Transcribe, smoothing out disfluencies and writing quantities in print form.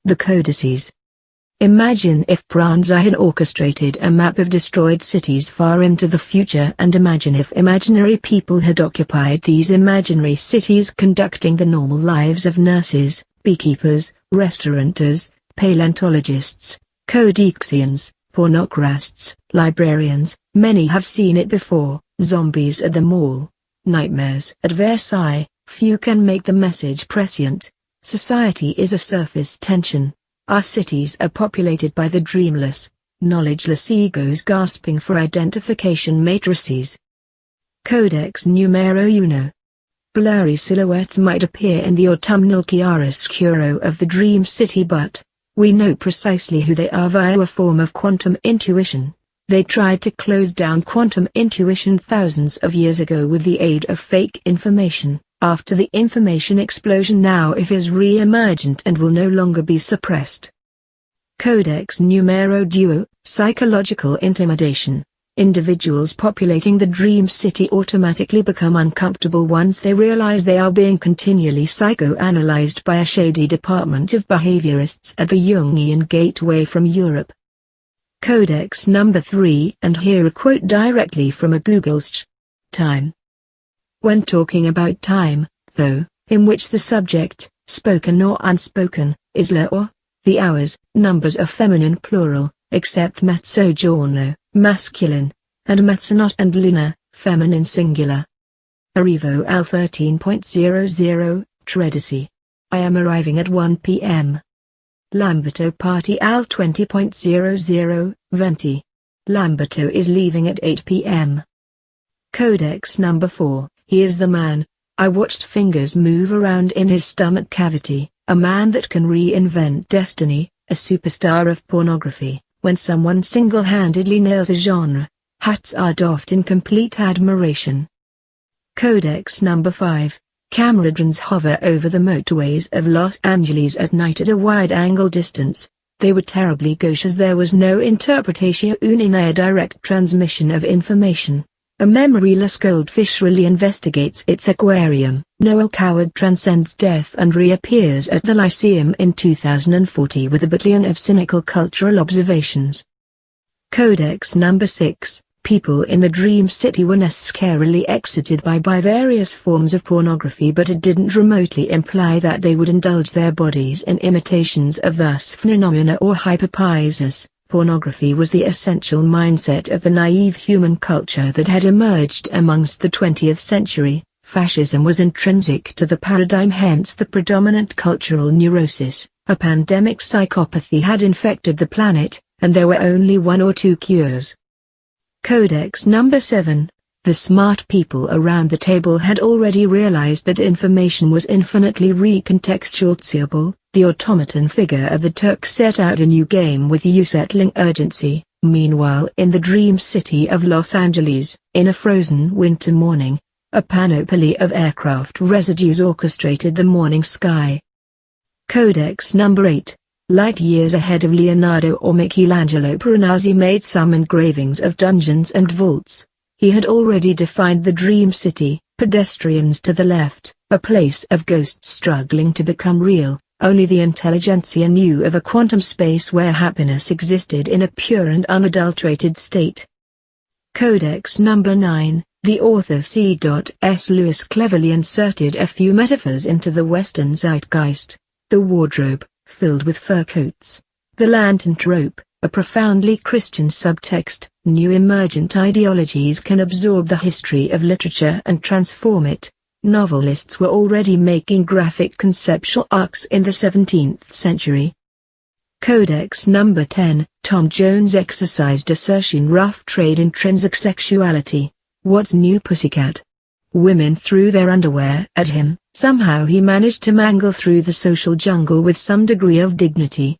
The codices. Imagine if Pranza had orchestrated a map of destroyed cities far into the future, and imagine if imaginary people had occupied these imaginary cities, conducting the normal lives of nurses, beekeepers, restaurateurs, paleontologists, codixians, pornocrasts, librarians. Many have seen it before: zombies at the mall, nightmares at Versailles. Few can make the message prescient. Society is a surface tension. Our cities are populated by the dreamless, knowledgeless egos gasping for identification matrices. Codex numero uno. Blurry silhouettes might appear in the autumnal chiaroscuro of the dream city, but we know precisely who they are via a form of quantum intuition. They tried to close down quantum intuition thousands of years ago with the aid of fake information. After the information explosion, now it is re-emergent and will no longer be suppressed. Codex numero duo. Psychological intimidation. Individuals populating the dream city automatically become uncomfortable once they realize they are being continually psychoanalyzed by a shady department of behaviorists at the Jungian gateway from Europe. Codex number 3, and here a quote directly from a Google search. Time. When talking about time, though, in which the subject, spoken or unspoken, is la or, the hours, numbers are feminine plural, except mezzogiorno, masculine, and mezzanotte and luna, feminine singular. Arrivo al 13.00, Tredici. I am arriving at 1 p.m. Lamberto party al 20.00, Venti. Lamberto is leaving at 8 p.m. Codex number 4. He is the man. I watched fingers move around in his stomach cavity, a man that can reinvent destiny, a superstar of pornography. When someone single-handedly nails a genre, hats are doffed in complete admiration. Codex number 5. Camera drones hover over the motorways of Los Angeles at night at a wide-angle distance. They were terribly gauche as there was no interpretation in a direct transmission of information. A memoryless goldfish really investigates its aquarium. Noel Coward transcends death and reappears at the Lyceum in 2040 with a battalion of cynical cultural observations. Codex number 6. People in the dream city were necessarily excited by various forms of pornography, but it didn't remotely imply that they would indulge their bodies in imitations of thus phenomena or hyperpiesis. Pornography was the essential mindset of the naive human culture that had emerged amongst the 20th century. Fascism was intrinsic to the paradigm, hence the predominant cultural neurosis. A pandemic psychopathy had infected the planet, and there were only one or two cures. Codex number 7. The smart people around the table had already realized that information was infinitely recontextualizable. The automaton figure of the Turk set out a new game with you-settling urgency. Meanwhile, in the dream city of Los Angeles, in a frozen winter morning, a panoply of aircraft residues orchestrated the morning sky. Codex number 8. Light years ahead of Leonardo or Michelangelo, Piranesi made some engravings of dungeons and vaults. He had already defined the dream city, pedestrians to the left, a place of ghosts struggling to become real. Only the intelligentsia knew of a quantum space where happiness existed in a pure and unadulterated state. Codex number 9. The author C.S. Lewis cleverly inserted a few metaphors into the Western zeitgeist. The wardrobe, filled with fur coats. The lantern trope, a profoundly Christian subtext. New emergent ideologies can absorb the history of literature and transform it. Novelists were already making graphic conceptual arcs in the 17th century. Codex number 10. Tom Jones exercised assertion rough trade intrinsic sexuality. What's new, pussycat? Women threw their underwear at him. Somehow he managed to mangle through the social jungle with some degree of dignity.